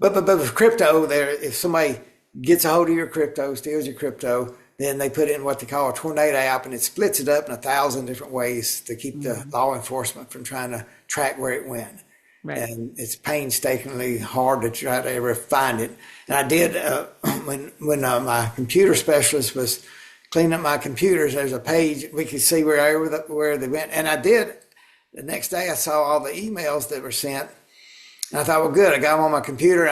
But with crypto, there, if somebody gets a hold of your crypto, steals your crypto, then they put it in what they call a tornado app, and it splits it up in 1,000 different ways to keep the Mhm. law enforcement from trying to track where it went. Right. And it's painstakingly hard to try to ever find it. And I did when my computer specialist was cleaning up my computers. There's a page we could see where they went, and I did. The next day, I saw all the emails that were sent, and I thought, well, good, I got them on my computer.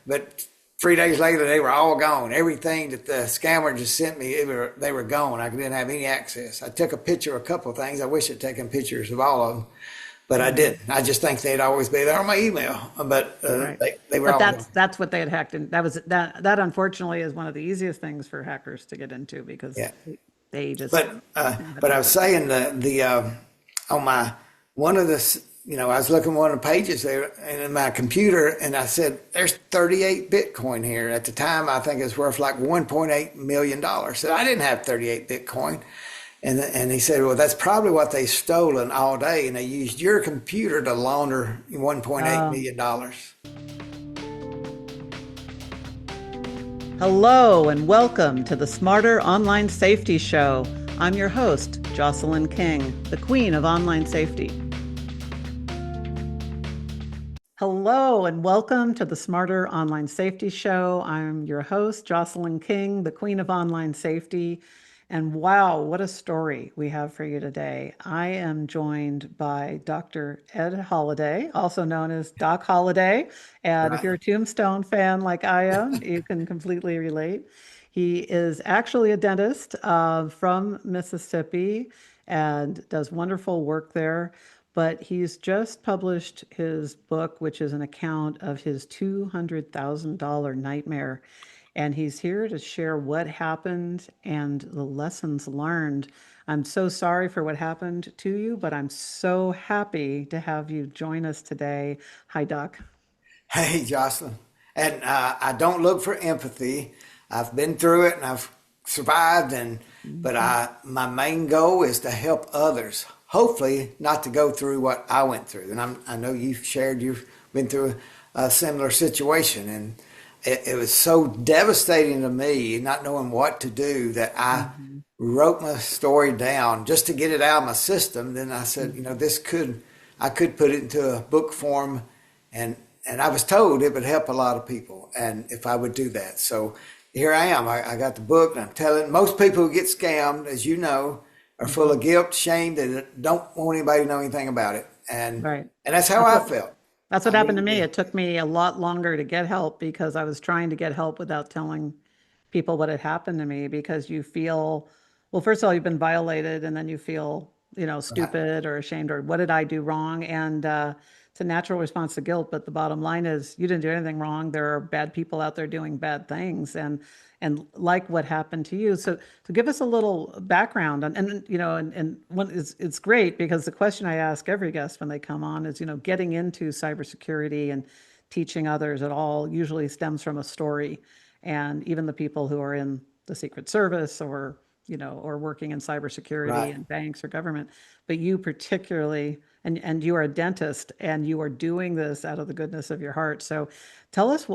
But 3 days later, they were all gone. Everything that the scammer just sent me, they were gone. I didn't have any access. I took a picture of a couple of things. I wish I'd taken pictures of all of them, but I Mhm. didn't. I just think they'd always be there on my email. But Right. they were But all gone. that's what they had hacked, and that unfortunately is one of the easiest things for hackers to get into because Yeah. they just But know how to but I do was it. saying the on my one of the I was looking at one of the pages there in my computer, and I said, "There's 38 Bitcoin here." At the time, I think it's worth like 1.8 million dollars. So I didn't have 38 Bitcoin, and he said, "Well, that's probably what they stolen all day, and they used your computer to launder 1.8 Uh, million dollars." Hello and welcome to the Smarter Online Safety Show. I'm your host, Jocelyn King, the Queen of Online Safety. Hello and welcome to the Smarter Online Safety Show. I'm your host, Jocelyn King, the Queen of Online Safety. And wow, what a story we have for you today. I am joined by Dr. Ed Holliday, also known as Doc Holliday. And if Right. you're a Tombstone fan like I am, you can completely relate. He is actually a dentist from Mississippi and does wonderful work there. But he's just published his book, which is an account of his $200,000 nightmare. And he's here to share what happened and the lessons learned. I'm so sorry for what happened to you, but I'm so happy to have you join us today. Hi, Doc. Hey, Jocelyn. And I don't look for empathy. I've been through it and I've survived. But Mhm. my main goal is to help others. Hopefully, not to go through what I went through. And I know you've been through a similar situation, and it was so devastating to me, not knowing what to do, that I Mhm. wrote my story down just to get it out of my system. Then I said, Mhm. I could put it into a book form, and I was told it would help a lot of people, and if I would do that. So here I am. I got the book, and I'm telling most people who get scammed, as you know, are full Mhm. of guilt, shame, they don't want anybody to know anything about it, Right. and that's how That's I what felt. That's what I happened to needed me. to. It took me a lot longer to get help because I was trying to get help without telling people what had happened to me because you feel, well, first of all, you've been violated and then you feel, Right. stupid or ashamed or what did I do wrong? And it's a natural response to guilt. But the bottom line is you didn't do anything wrong. There are bad people out there doing bad things and like what happened to you. So give us a little background and when it's great because the question I ask every guest when they come on is, getting into cybersecurity and teaching others, it all usually stems from a story. And even the people who are in the Secret Service or working in cybersecurity Right. and banks or government, but you particularly, and you are a dentist and you are doing this out of the goodness of your heart. So tell us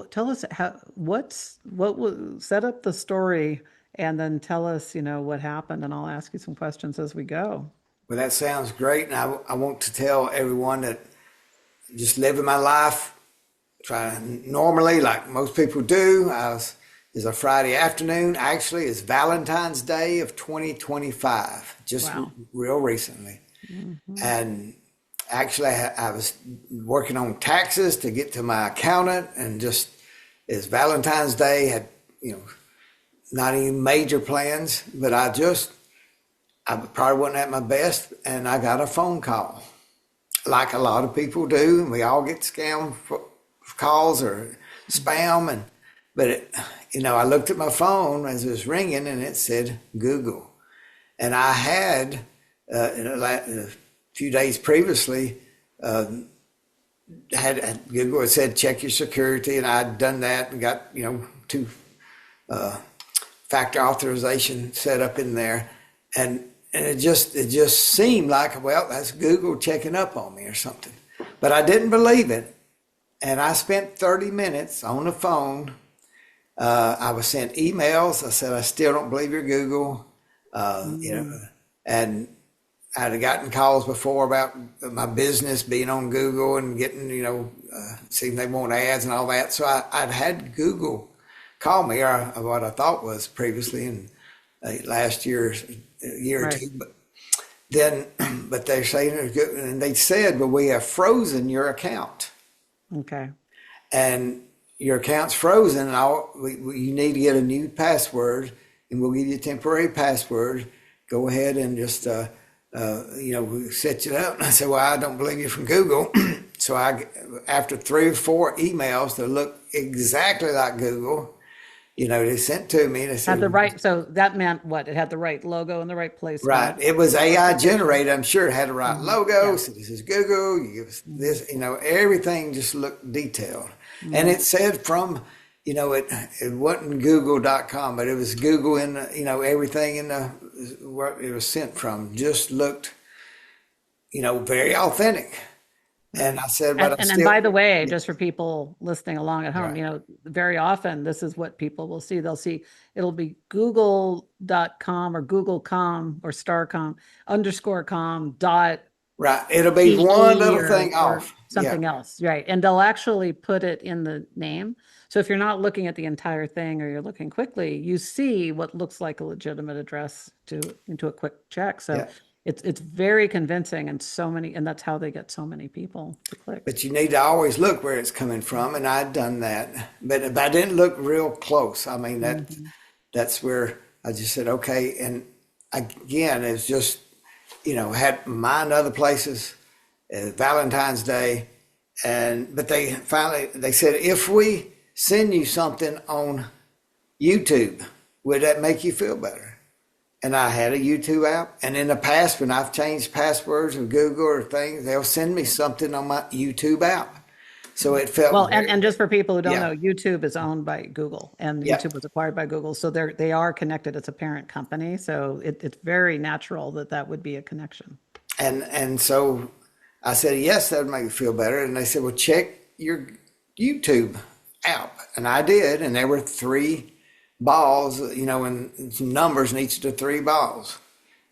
how, what was, set up the story and then tell us, what happened. And I'll ask you some questions as we go. Well, that sounds great, and I want to tell everyone that just living my life, trying normally like most people do. It's a Friday afternoon. Actually, it's Valentine's Day of 2025, just Wow. real recently. Hmm. And actually, I was working on taxes to get to my accountant, and just it's Valentine's Day. Had you know not any major plans, but I probably wasn't at my best, and I got a phone call, like a lot of people do. And we all get scammed for calls or spam, but I looked at my phone as it was ringing, and it said Google, and I had a few days previously had Google had said check your security, and I'd done that and got two factor authorization set up in there, and it just seemed like, well, that's Google checking up on me or something, but I didn't believe it. and I spent 30 minutes on the phone. I was sent emails. I said, I still don't believe you're Google. And I'd gotten calls before about my business being on Google and getting, seeing they want ads and all that. So I'd had Google call me, or what I thought was previously in last year, a year or two. But they're saying it's good, and they said, well, we have frozen your account. Okay. And your account's frozen, and you need to get a new password, and we'll give you a temporary password. Go ahead and just, we set you up. And I said, well, I don't believe you from Google. So after 3 or 4 emails that look exactly like Google, they sent to me. They said, so that meant what? It had the right logo in the right place. Right. It was AI generated. I'm sure it had the right logo. So this is Google. You give us this, everything just looked detailed. And it said from, it wasn't google.com, but it was Google in, everything in where it was sent from just looked, very authentic. And I said, but and by the way, just for people listening along at home, very often this is what people will see. They'll see it'll be google.com or google.com or starcom _com dot. Right. It'll be one little thing off. Something else. Right. And they'll actually put it in the name. So if you're not looking at the entire thing or you're looking quickly, you see what looks like a legitimate address into a quick check. So it's very convincing, and that's how they get so many people to click. But you need to always look where it's coming from, and I'd done that, but I didn't look real close. I mean, that's where I just said, okay. And again, it's just, had mine other places, Valentine's Day, but they said, if we send you something on YouTube, would that make you feel better? And I had a YouTube app. And in the past, when I've changed passwords with Google or things, they'll send me something on my YouTube app. So it felt well. And just for people who don't know, YouTube is owned by Google, and YouTube was acquired by Google. So they are connected. It's a parent company. So it's very natural that would be a connection. And so I said, yes, that would make you feel better. And they said, well, check your YouTube app. And I did. And there were 3 balls, and some numbers in each of the 3 balls,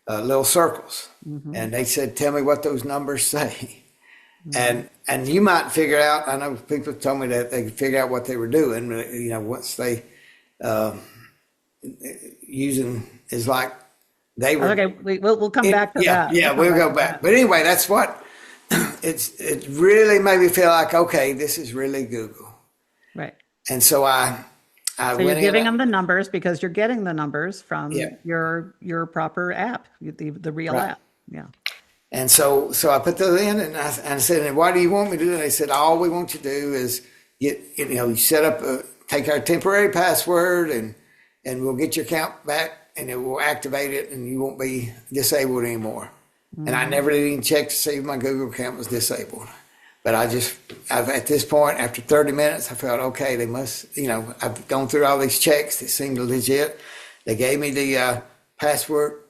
little circles. And they said, tell me what those numbers say. And you might figure out, I know people told me that they could figure out what they were doing, once they using is like they were. Okay, we'll come back to that. Yeah, we'll go back. But anyway, that's what it really made me feel like, okay, this is really Google. Right. And so so you're giving them the numbers because you're getting the numbers from your proper app, the real app. Yeah. And so I put those in, and I said, and why do you want me to do that? They said, all we want you to do is you set up, take our temporary password, and we'll get your account back, and it will activate it, and you won't be disabled anymore. And I never did even check to see if my Google account was disabled. But at this point, after 30 minutes, I felt, okay, they must, I've gone through all these checks. They seemed legit. They gave me the password.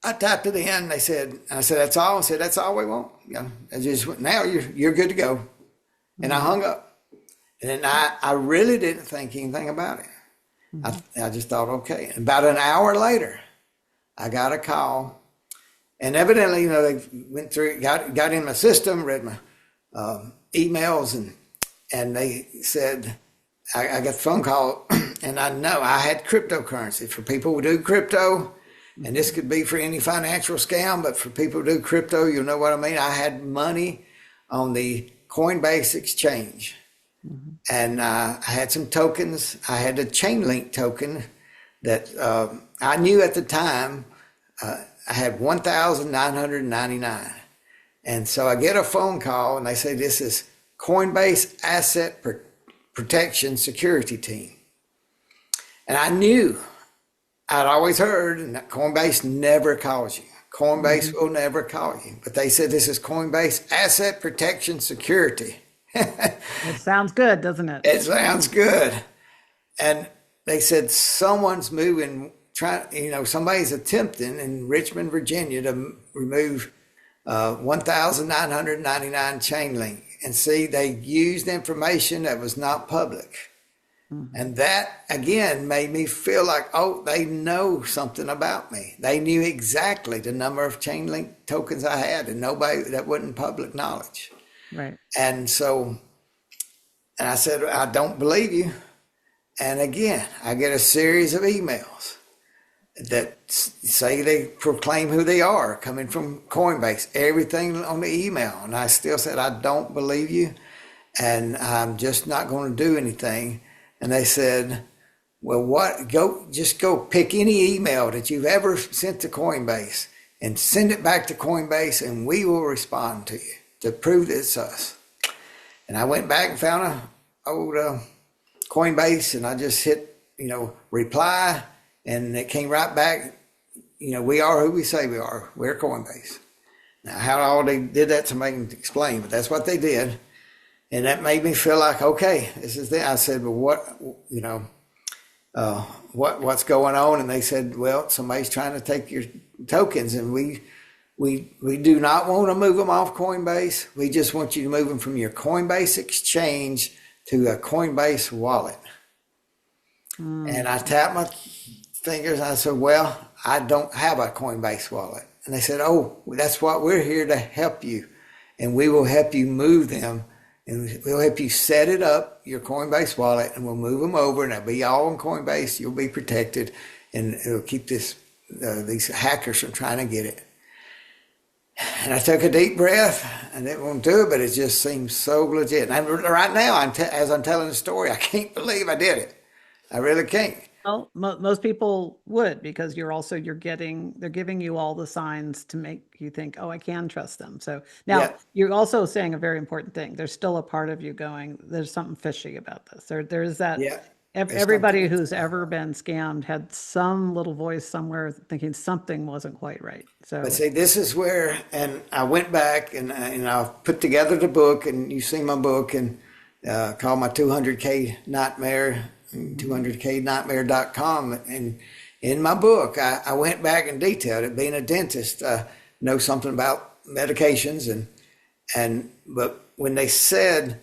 I typed it in. They said, I said, that's all. I said, that's all we want. I just went, now you're good to go. And I hung up. And then I really didn't think anything about it. I just thought, okay. And about an hour later, I got a call. And evidently, they went through, got in my system, read my emails, and they said, I got the phone call, and I know I had cryptocurrency for people who do crypto, and this could be for any financial scam, but for people who do crypto, you'll know what I mean. I had money on the Coinbase exchange, and I had some tokens. I had a Chainlink token that I knew at the time I had 1,999. And so I get a phone call, and they say, this is Coinbase Asset Protection Security Team. And I knew, I'd always heard that Coinbase never calls you. Coinbase will never call you. But they said, this is Coinbase Asset Protection Security. It sounds good, doesn't it? It sounds good. And they said, someone's moving, somebody's attempting in Richmond, Virginia to remove 1,999 Chainlink. And see, they used information that was not public. And that again made me feel like, oh, they know something about me. They knew exactly the number of Chainlink tokens I had, and nobody, that wasn't public knowledge. Right. And so, and I said, I don't believe you. And again, I get a series of emails that say they proclaim who they are, coming from Coinbase, everything on the email. And I still said, I don't believe you, and I'm just not going to do anything. And they said, well, just go pick any email that you've ever sent to Coinbase and send it back to Coinbase, and we will respond to you to prove that it's us. And I went back and found a old Coinbase, and I just hit, reply, and it came right back. We are who we say we are. We're Coinbase. Now, how all they did that, somebody can explain, but that's what they did. And that made me feel like, okay, this is it. I said, well, what's going on? And they said, well, somebody's trying to take your tokens, and we do not want to move them off Coinbase. We just want you to move them from your Coinbase exchange to a Coinbase wallet. And I tapped my fingers and I said, well, I don't have a Coinbase wallet. And they said, oh, that's what we're here to help you. And we will help you move them. And we'll help you set it up, your Coinbase wallet, and we'll move them over, and they'll be all on Coinbase. You'll be protected, and it'll keep these hackers from trying to get it. And I took a deep breath, and it won't do it, but it just seems so legit. And right now, as I'm telling the story, I can't believe I did it. I really can't. Well, most people would, because they're giving you all the signs to make you think, oh, I can trust them. So now You're also saying a very important thing. There's still a part of you going, there's something fishy about this. There's that. Yeah. Everybody who's ever been scammed had some little voice somewhere thinking something wasn't quite right. So, but see, this is where, and I went back and I put together the book, and you see my book, and called my 200K Nightmare. 200knightmare.com, and in my book I went back and detailed it. Being a dentist, know something about medications, but when they said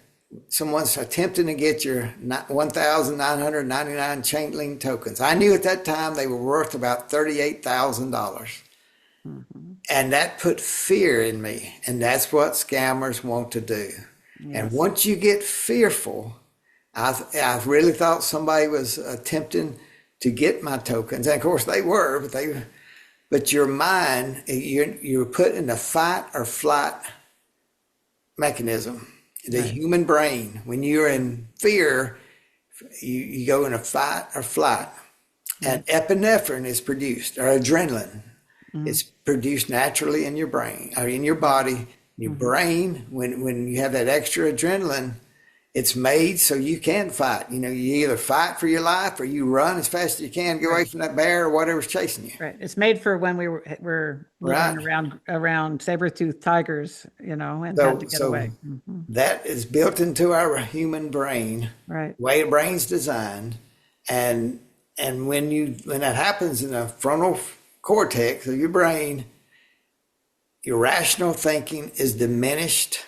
someone's attempting to get your 1,999 Chainlink tokens, I knew at that time they were worth about $38,000. And that put fear in me, and that's what scammers want to do. Yes. And once you get fearful, I really thought somebody was attempting to get my tokens. And of course they were, but your mind, you're put in the fight or flight mechanism. The human brain, when you're in fear, you go in a fight or flight. And epinephrine is produced, or adrenaline. It's produced naturally in your brain, or in your body. Your brain, when you have that extra adrenaline, it's made so you can fight. You either fight for your life or you run as fast as you can, get away from that bear or whatever's chasing you. Right. It's made for when we were moving around saber-toothed tigers, and had to get away. That is built into our human brain, right? Way the brain's designed, and when that happens in the frontal cortex of your brain, your rational thinking is diminished.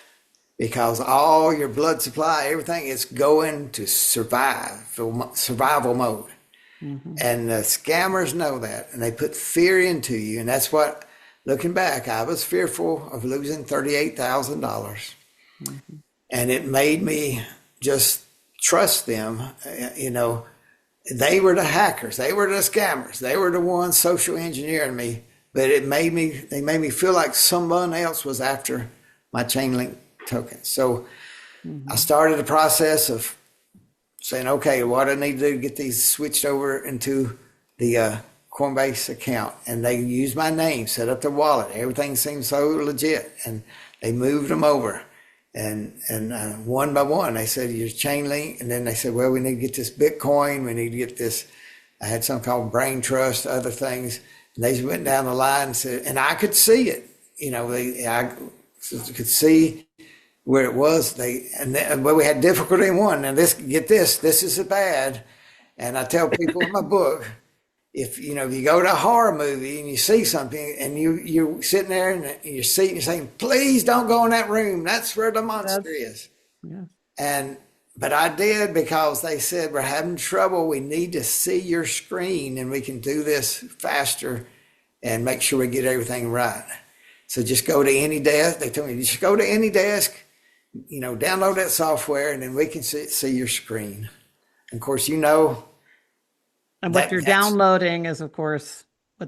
Because all your blood supply, everything is going to survival mode. And the scammers know that, and they put fear into you. And that's what, looking back, I was fearful of losing $38,000. And it made me just trust them. They were the hackers. They were the scammers. They were the ones social engineering me. But they made me feel like someone else was after my Chainlink tokens. So I started the process of saying, okay, what I need to do to get these switched over into the Coinbase account. And they used my name, set up the wallet. Everything seemed so legit. And they moved them over. And one by one, they said, your Chainlink. And then they said, well, we need to get this Bitcoin. We need to get this. I had something called Brain Trust, other things. And they went down the line and said, and I could see it. I could see where it was. But we had difficulty in one. And this is bad. And I tell people in my book, if if you go to a horror movie and you see something and you're sitting there in your seat and you're saying, please don't go in that room. That's where the monster That's, is. yeah. And but I did because they said we're having trouble. We need to see your screen and we can do this faster and make sure we get everything right. So just go to any desk. They told me just go to any desk, download that software, and then we can see your screen. And of course, And what you're downloading is, of course,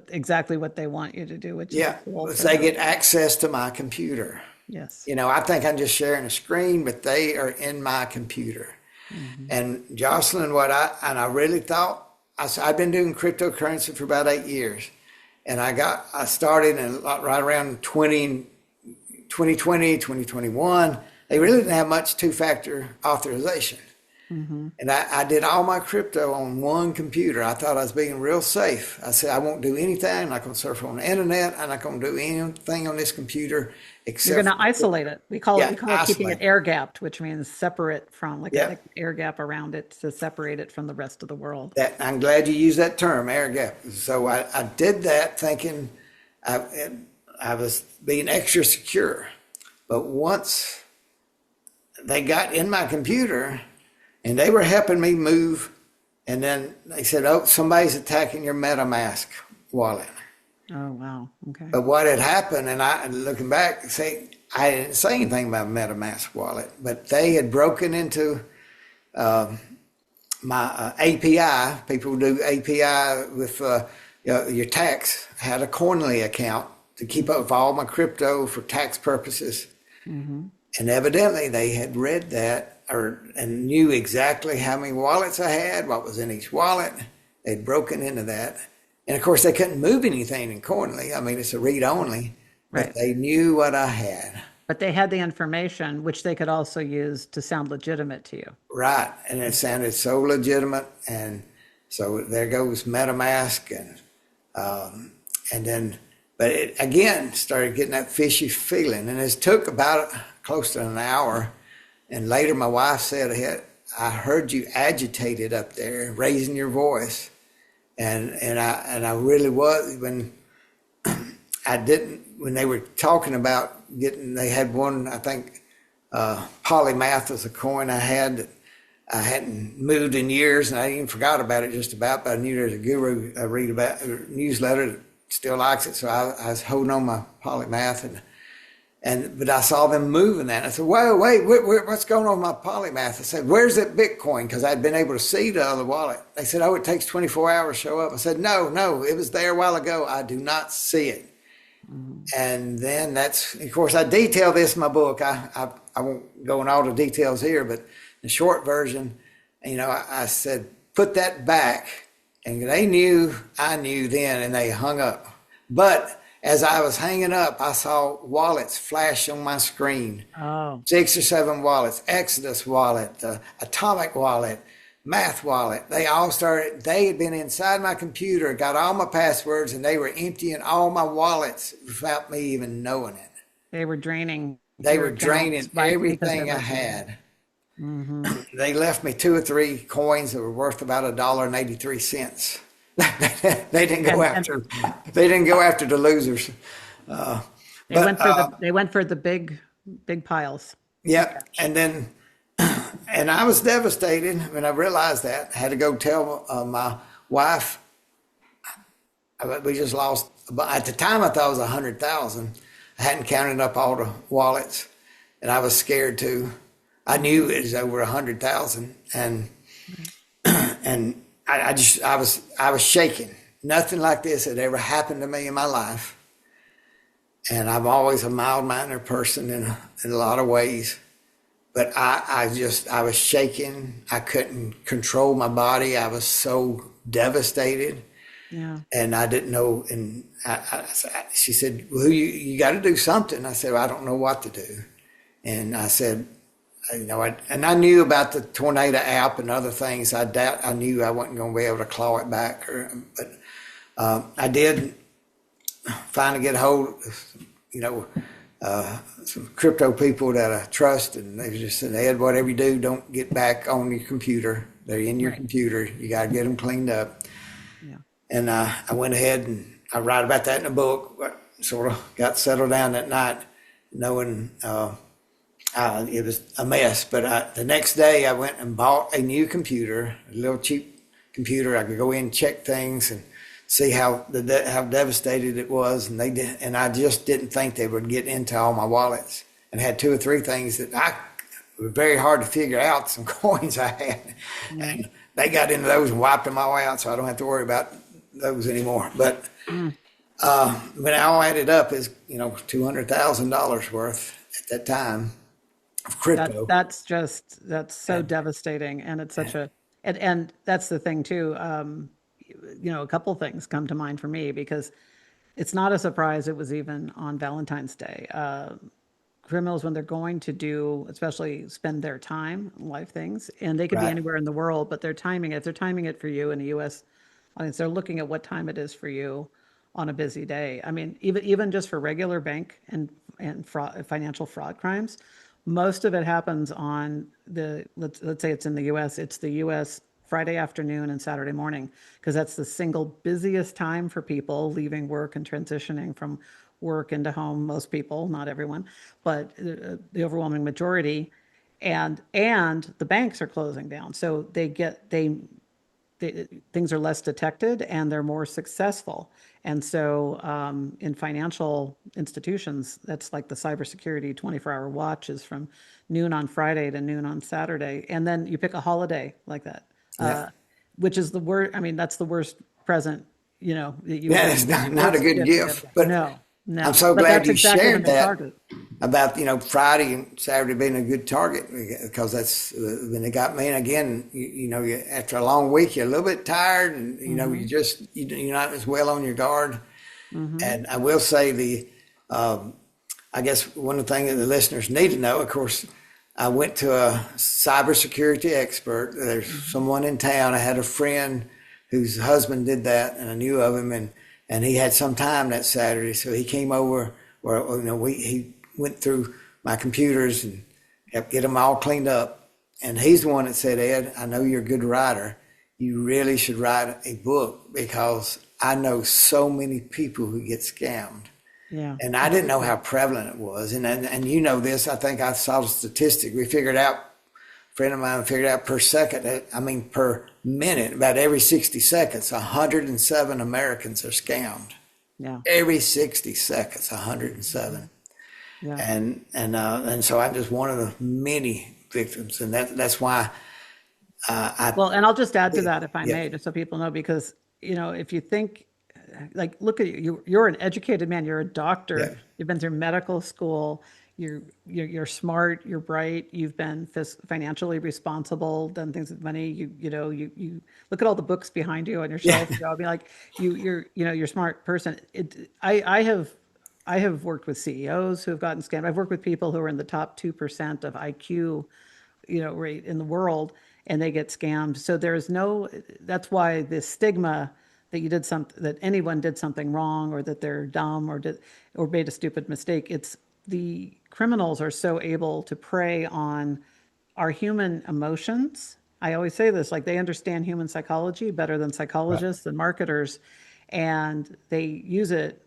exactly what they want you to do, which is cool. They get access to my computer. Yes. I think I'm just sharing a screen, but they are in my computer. Mm-hmm. And Jocelyn, I really thought, I've been doing cryptocurrency for about 8 years. And I started right around 2020, 2021. They really didn't have much two-factor authorization. Mm-hmm. And I did all my crypto on one computer. I thought I was being real safe. I said, I won't do anything. I'm not going to surf on the internet. I'm not going to do anything on this computer except you're going to isolate it. We call it keeping it air gapped, which means separate from an air gap around it to separate it from the rest of the world. I'm glad you used that term, air gap. So I did that thinking I was being extra secure. But once they got in my computer, and they were helping me move. And then they said, oh, somebody's attacking your MetaMask wallet. Oh, wow. Okay. But what had happened, and looking back, I didn't say anything about MetaMask wallet, but they had broken into my API. People do API with your tax. I had a Coinbase account to keep up with all my crypto for tax purposes. Mm-hmm. And evidently they had read that and knew exactly how many wallets I had, what was in each wallet. They'd broken into that. And of course, they couldn't move anything in Coinbase. I mean, it's a read only, right. But they knew what I had. But they had the information, which they could also use to sound legitimate to you. Right. And it sounded so legitimate. And so there goes MetaMask. And then, but it again started getting that fishy feeling. And it took about close to an hour. And later my wife said, I heard you agitated up there, raising your voice. And I really was when when they were talking about they had one, I think, polymath was a coin I had that I hadn't moved in years, and I even forgot about it just about, but I knew there's a guru I read about, a newsletter that still likes it. So I was holding on my polymath but I saw them moving that. I said, wait, what's going on with my polymath? I said, where's that Bitcoin? Because I'd been able to see the other wallet. They said, oh, it takes 24 hours to show up. I said, no, it was there a while ago. I do not see it. Mm-hmm. And then of course, I detail this in my book. I won't go in all the details here, but the short version, I said, put that back. And I knew then, and they hung up. But as I was hanging up, I saw wallets flash on my screen. Oh. 6 or 7 wallets, Exodus wallet, Atomic wallet, Math wallet. They had been inside my computer, got all my passwords, and they were emptying all my wallets without me even knowing it. They were draining. Everything I had. Mm-hmm. They left me 2 or 3 coins that were worth about $1.83. They didn't go after the losers. They went for the big piles. Yeah, and then I was devastated when I realized that. I had to go tell my wife. We just lost. At the time, I thought it was 100,000. I hadn't counted up all the wallets, and I was scared too. I knew it was over 100,000, and I was shaking. Nothing like this had ever happened to me in my life. And I'm always a mild-mannered person in a lot of ways. But I was shaking. I couldn't control my body. I was so devastated. Yeah. And I didn't know. And she said, well, you got to do something. I said, well, I don't know what to do. And I said, and I knew about the Tornado app and other things. I knew I wasn't going to be able to claw it back. But I did finally get a hold of, some crypto people that I trust. And they just said, Ed, whatever you do, don't get back on your computer. They're in your computer. You got to get them cleaned up. Yeah. And I went ahead and I write about that in a book. But sort of got settled down that night, knowing it was a mess. But the next day, I went and bought a new computer, a little cheap computer. I could go in, check things, and see how devastated it was. And they did, and I just didn't think they would get into all my wallets. And had 2 or 3 things that were very hard to figure out. Some coins I had, and they got into those and wiped them all out, so I don't have to worry about those anymore. But when I all added up, is $200,000 worth at that time of crypto. That's so devastating, and it's such and that's the thing too. A couple things come to mind for me, because it's not a surprise it was even on Valentine's Day. Criminals, when they're going to do, especially spend their time on live things, and they could be anywhere in the world, but they're timing it. If they're timing it for you in the U.S. audience, they're looking at what time it is for you on a busy day. I mean, even just for regular bank and financial fraud crimes, most of it happens on let's say it's in the U.S. It's the U.S. Friday afternoon and Saturday morning, because that's the single busiest time for people leaving work and transitioning from work into home. Most people, not everyone, but the overwhelming majority, and the banks are closing down, so things are less detected and they're more successful. And so in financial institutions, that's like the cybersecurity 24-hour watch is from noon on Friday to noon on Saturday. And then you pick a holiday like that, which is the worst. I mean, that's the worst present, that you it's not a good gift. But no. I'm so glad you shared that about, Friday and Saturday being a good target, because that's when it got me. And again, after a long week, you're a little bit tired, and, you're not as well on your guard. And I will say I guess one of the things that the listeners need to know, of course, I went to a cybersecurity expert. There's someone in town. I had a friend whose husband did that, and I knew of him, and he had some time that Saturday, so he came over. He went through my computers and helped get them all cleaned up. And he's the one that said, "Ed, I know you're a good writer. You really should write a book, because I know so many people who get scammed." Yeah. And I didn't know how prevalent it was. And you know this, I think I saw the statistic. A friend of mine figured out per minute, about every 60 seconds, 107 Americans are scammed. Yeah. Every 60 seconds, 107. Yeah. And so I'm just one of the many victims. And that's why and I'll just add to that, if I may, just so people know, because, if you think, like, look at you, you're an educated man, you're a doctor, you've been through medical school, you're smart, you're bright, you've been financially responsible, done things with money, you look at all the books behind you on your shelf. I'll be like, you're a smart person. I have worked with CEOs who have gotten scammed. I've worked with people who are in the top 2% of IQ, rate in the world, and they get scammed. So that's why this stigma that anyone did something wrong, or that they're dumb, or made a stupid mistake. It's the criminals are so able to prey on our human emotions. I always say this, like, they understand human psychology better than psychologists and marketers, and they use it,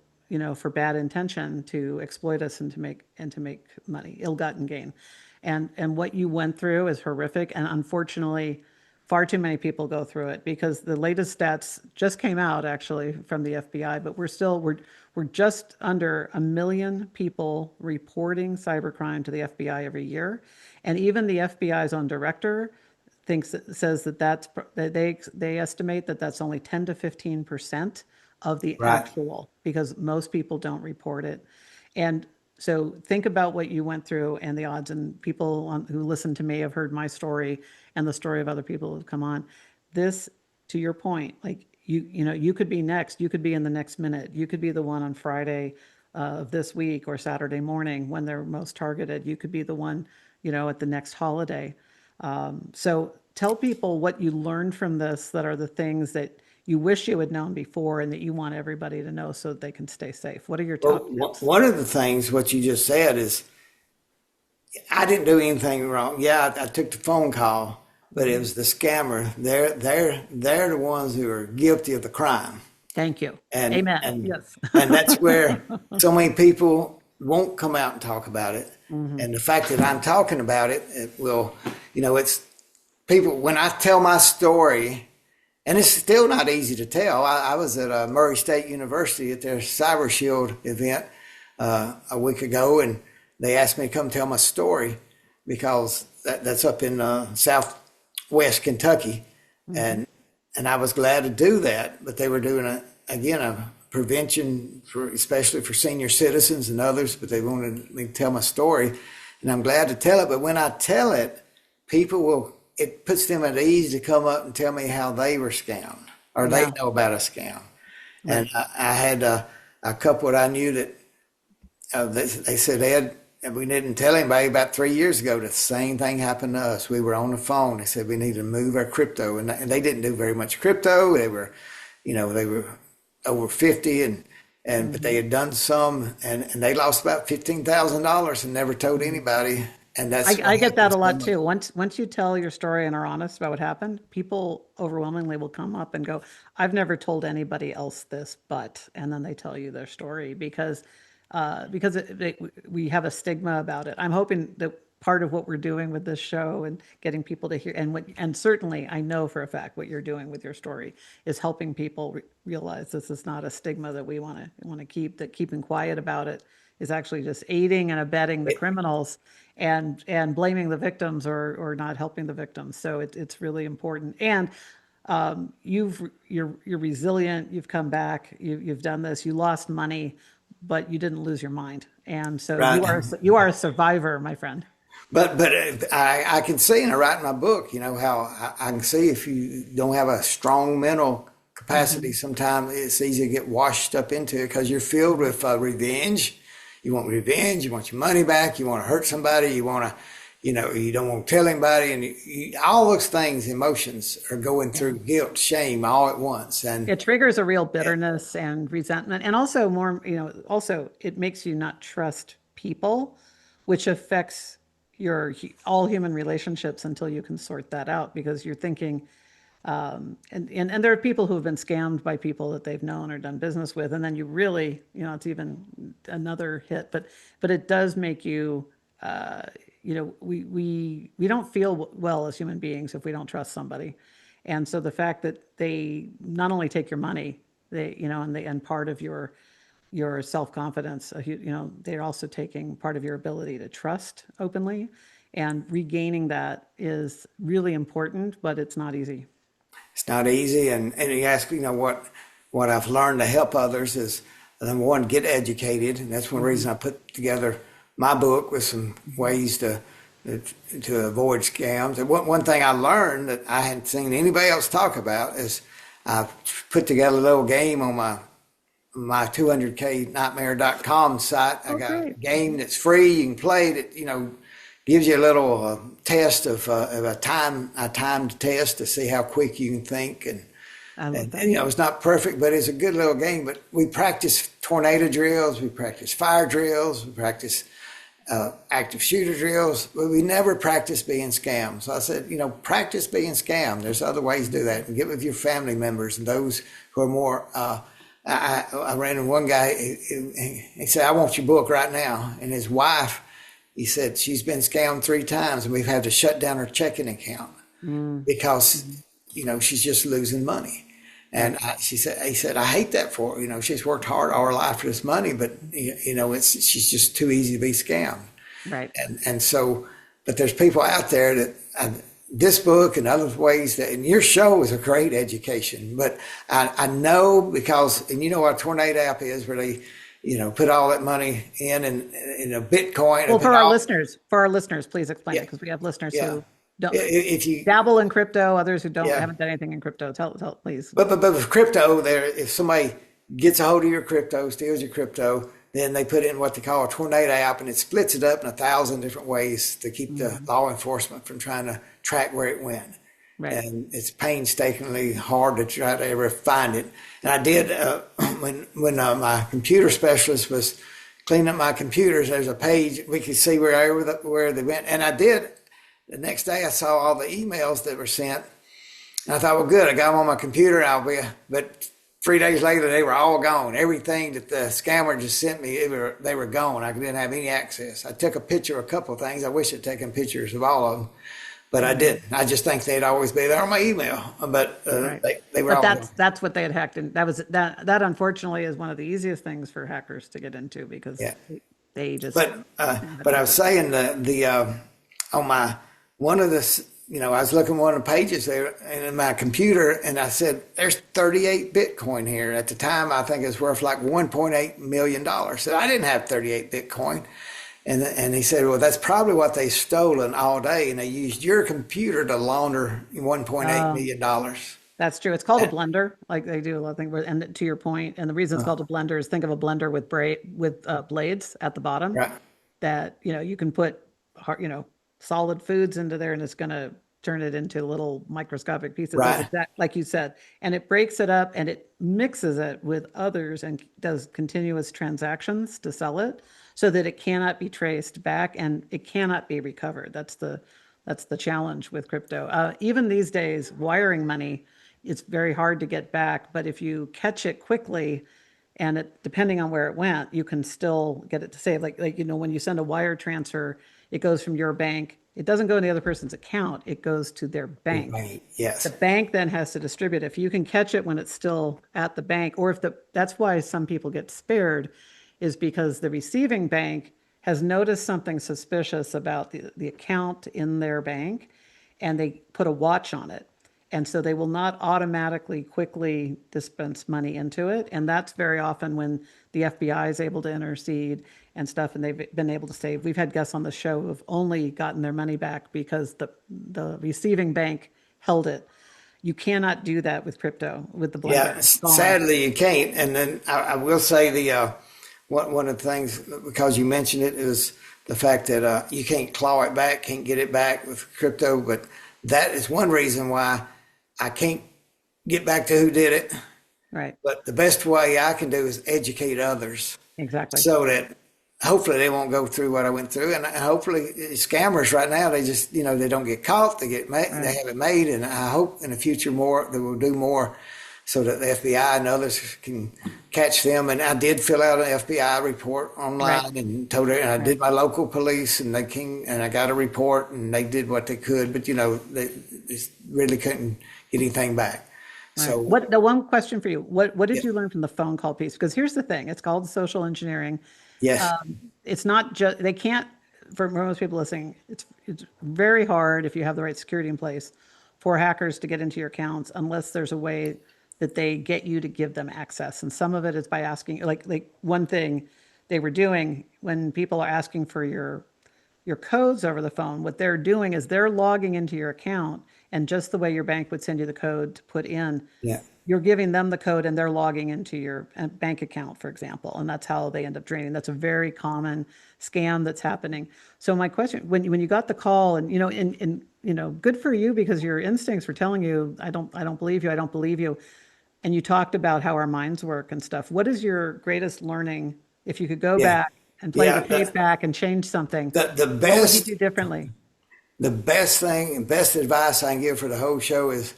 for bad intention, to exploit us and to make money, ill-gotten gain. And what you went through is horrific, and unfortunately, far too many people go through it, because the latest stats just came out, actually, from the FBI, but we're just under 1 million people reporting cybercrime to the FBI every year. And even the FBI's own director says that they estimate that that's only 10 to 15% of the actual, because most people don't report it. And so think about what you went through and the odds, and people who listen to me have heard my story and the story of other people who've come on. This, to your point, like, you could be next. You could be in the next minute. You could be the one on Friday of this week, or Saturday morning when they're most targeted. You could be the one, at the next holiday. So tell people what you learned from this, that are the things that you wish you had known before, and that you want everybody to know so that they can stay safe. What are your top tips? One of the things, what you just said, is I didn't do anything wrong. Yeah, I took the phone call, but it was the scammer. They're the ones who are guilty of the crime. Thank you. and Amen. and Yes. and that's where so many people won't come out and talk about it. Hmm. And the fact that I'm talking about it, it will, it's people when I tell my story, and it's still not easy to tell. I was at Murray State University at their Cyber Shield event a week ago, and they asked me to come tell my story because that's up in southwest Kentucky, Hmm. and I was glad to do that. But they were doing a prevention for especially for senior citizens and others. But they wanted me to tell my story, and I'm glad to tell it. But when I tell it, people will. It puts them at ease to come up and tell me how they were scammed or they Yeah. know about a scam. And Right. I had a couple that I knew that they said, Ed, and we didn't tell anybody about 3 years ago. The same thing happened to us. We were on the phone. They said we need to move our crypto, and they didn't do very much crypto. They were over 50, and but they Hmm. had done some, and they lost about $15,000 and never told anybody. And that's what I get that happens a so lot much. too. Once you tell your story and are honest about what happened, people overwhelmingly will come up and go, "I've never told anybody else this, but," and then they tell you their story because we have a stigma about it. I'm hoping that part of what we're doing with this show and getting people to hear and certainly I know for a fact what you're doing with your story is helping people realize this is not a stigma that we want to keep, that keeping quiet about it is actually just aiding and abetting the criminals and blaming the victims or not helping the victims. So it's really important. And you're resilient. You've come back. You've done this. You lost money, but you didn't lose your mind. And so Right. you are a survivor, my friend. But I can see, and I write in my book, how I can see if you don't have a strong mental capacity, Hmm. sometimes it's easy to get washed up into it because you're filled with revenge. You want revenge, you want your money back, you want to hurt somebody, you want to, you don't want to tell anybody, and all those things, emotions are going Yeah. through guilt, shame all at once, and It triggers a real bitterness and resentment. And also also it makes you not trust people, which affects all human relationships until you can sort that out because you're thinking, and there are people who have been scammed by people that they've known or done business with. And then you really, it's even another hit, but it does make you, we don't feel well as human beings if we don't trust somebody. And so the fact that they not only take your money, and part of your self-confidence, they're also taking part of your ability to trust openly, and regaining that is really important, but it's not easy. it's not easy. And you ask, what I've learned to help others is number one, get educated, and that's one Hmm. reason I put together my book with some ways to avoid scams. And one thing I learned that I hadn't seen anybody else talk about is I put together a little game on my 200knightmare.com site. I Oh, got a great. game that's free. You can play it. Gives you a little test of a timed test to see how quick you can think. And, I love and, that. and it's not perfect, but it's a good little game. But we practice tornado drills, we practice fire drills, we practice active shooter drills, but we never practice being scammed. So I said, practice being scammed. There's other ways to do that, and get with your family members and those who are more. I ran into one guy. He said, "I want your book right now," and his wife. He said she's been scammed 3 times, and we've had to shut down her checking account Mm. because Mhm. she's just losing money. And Right. he said, I hate that for her. She's worked hard all her life for this money, but she's just too easy to be scammed. Right. And so, but there's people out there that this book and other ways that, and your show is a great education. But I know because, and you know what a tornado app is, where they, put all that money and in a Bitcoin, Well, and put all, for our listeners, please explain it yeah, because we have listeners yeah. who don't If you, dabble in crypto, others who don't yeah. haven't done anything in crypto. Tell, please. But with crypto, there, if somebody gets a hold of your crypto, steals your crypto, then they put in what they call a tornado app, and it splits it up in 1,000 different ways to keep the Mhm. law enforcement from trying to track where it went. Right. And it's painstakingly hard to try to ever find it. And I did when my computer specialist was cleaning up my computers. There's a page we could see where they went, and I did. The next day, I saw all the emails that were sent, and I thought, well, good, I got them on my computer. But 3 days later, they were all gone. Everything that the scammer just sent me, they were gone. I didn't have any access. I took a picture of a couple of things. I wish I'd taken pictures of all of them, but I didn't. I just think they'd always be there on my email. But Right. they were But all that's gone. that's what they had hacked, and that unfortunately is one of the easiest things for hackers to get into because Yeah. they just But I was saying on my one of the I was looking at one of the pages there in my computer, and I said, "There's 38 Bitcoin here." At the time, I think it's worth like $1.8 million. So I didn't have 38 Bitcoin, and he said, "Well, that's probably what they stolen all day, and they used your computer to launder $1.8 million." That's true. It's called a blender, like they do a lot of things. And to your point, and the reason it's called a blender is think of a blender with blades at the bottom Right, that you can put solid foods into there, and it's going to turn it into little microscopic pieces. That's right, like you said, and it breaks it up and it mixes it with others and does continuous transactions to sell it, so that it cannot be traced back and it cannot be recovered. That's the challenge with crypto. Even these days, wiring money, it's very hard to get back. But if you catch it quickly, and depending on where it went, you can still get it to save. Like when you send a wire transfer, it goes from your bank. It doesn't go in the other person's account. It goes to their bank. right. The Yes, bank then has to distribute. If you can catch it when it's still at the bank, or that's why some people get spared, is because the receiving bank has noticed something suspicious about the account in their bank, and they put a watch on it. And so they will not automatically quickly dispense money into it. And that's very often when the FBI is able to intercede and stuff, and they've been able to save. We've had guests on the show who've only gotten their money back because the receiving bank held it. You cannot do that with crypto, with the blender. yeah. It's gone. Sadly, you can't. And then I will say one of the things, because you mentioned it, is the fact that you can't claw it back, can't get it back with crypto. But that is one reason why I can't get back to who did it. Right. But the best way I can do is educate others Exactly. so that hopefully they won't go through what I went through. And hopefully scammers right now, they just, they don't get caught, they get made, they have it made. And I hope in the future they will do more so that the FBI and others can catch them. And I did fill out an FBI report online Right. and told her, and I did my local police, and they came, and I got a report, and they did what they could, but they really couldn't get anything back. Right. So The one question for you, what did yeah, you learn from the phone call piece? Because here's the thing, it's called social engineering. yes, It's not just, they can't, for most people listening, it's very hard if you have the right security in place for hackers to get into your accounts unless there's a way that they get you to give them access. And some of it is by asking, like one thing they were doing when people are asking for your codes over the phone, what they're doing is they're logging into your account, and just the way your bank would send you the code to put in, yeah. you're giving them the code and they're logging into your bank account, for example, and that's how they end up draining. That's a very common scam that's happening. So my question, when you got the call, and good for you, because your instincts were telling you, I don't believe you, I don't believe you, and you talked about how our minds work and stuff. What is your greatest learning if you could go Yeah. back and play Yeah, the tape back and change something? the What would you best do differently? the best thing and best advice I can give for the whole show is,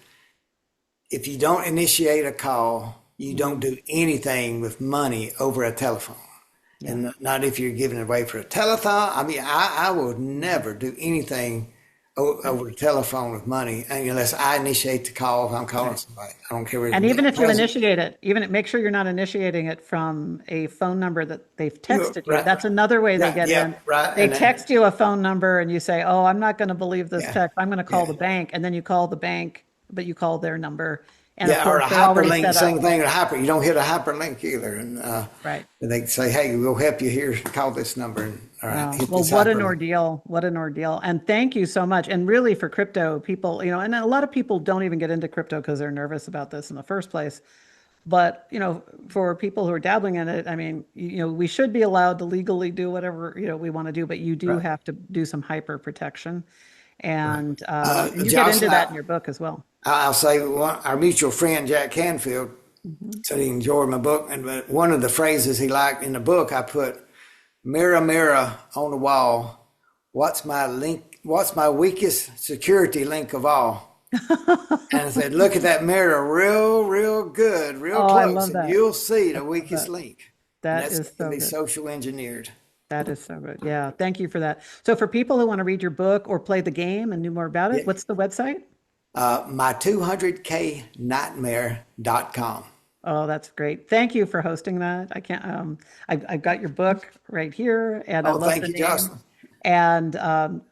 if you don't initiate a call, you don't do anything with money over a telephone. Yeah. And not if you're giving it away for a telethon. I mean, I will never do anything over the telephone with money unless I initiate the call. If I'm calling somebody, I don't care whether And it's even the if you president. initiate it, make sure you're not initiating it from a phone number that they've texted you. Right, That's another way they right, get yeah, in. right, They and then, text you a phone number and you say, "Oh, I'm not going to believe this yeah, text. I'm going to call yeah. the bank." And then you call the bank, but you call their number. And of Yeah, or course, a they're already hyperlink, set up. same thing with you don't hit a hyperlink either. And Right. they say, hey, we'll help you here, call this number. And all right, Wow. hit Well, this what an hyperlink. ordeal. What an ordeal. And thank you so much. And really, for crypto people, and a lot of people don't even get into crypto because they're nervous about this in the first place. But, for people who are dabbling in it, I mean, we should be allowed to legally do whatever, we want to do, but you do Right, have to do some hyper protection. right. And you get into Jocelyn, that in your book as well. I'll say our mutual friend, Jack Canfield, said he enjoyed my book. But one of the phrases he liked in the book, I put, mirror, mirror on the wall, what's my weakest security link of all? And I said, look at that mirror real good, real Oh, I close, love and that. you'll see I the love weakest that. link. And That that's is got to so be good. social engineered. That is so good. Yeah. Thank you for that. So for people who want to read your book or play the game and know more about it, Yeah. what's the website? My 200K nightmare.com. Oh, that's great. Thank you for hosting that. I can't, I've got your book right here and I Oh, love thank the you, name. Jocelyn. And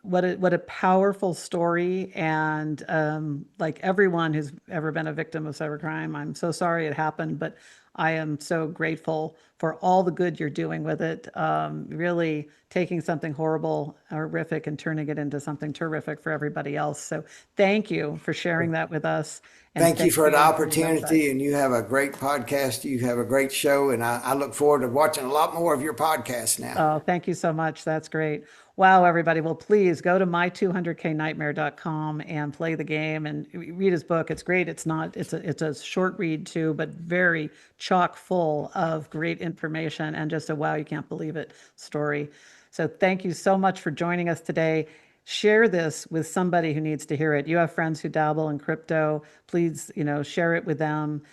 what a powerful story. And like everyone who's ever been a victim of cybercrime, I'm so sorry it happened, but I am so grateful for all the good you're doing with it. Really taking something horrible, horrific, and turning it into something terrific for everybody else. So thank you for sharing that with us. And Thank you thank for the you for your website. opportunity. And you have a great podcast. You have a great show. And I look forward to watching a lot more of your podcasts now. Oh, thank you so much. That's great. Wow, everybody. Well, please go to my200knightmare.com and play the game and read his book. It's great. It's a short read too, but very chock full of great information and just a wow, you can't believe it story. So thank you so much for joining us today. Share this with somebody who needs to hear it. You have friends who dabble in crypto. Please, share it with them.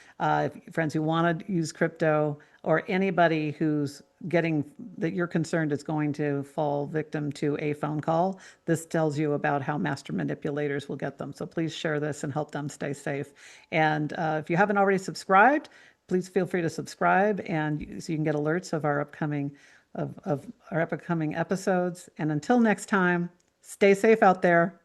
Friends who want to use crypto or anybody who's getting that you're concerned is going to fall victim to a phone call. This tells you about how master manipulators will get them. So please share this and help them stay safe. And if you haven't already subscribed, please feel free to subscribe and so you can get alerts of our upcoming episodes. And until next time, stay safe out there.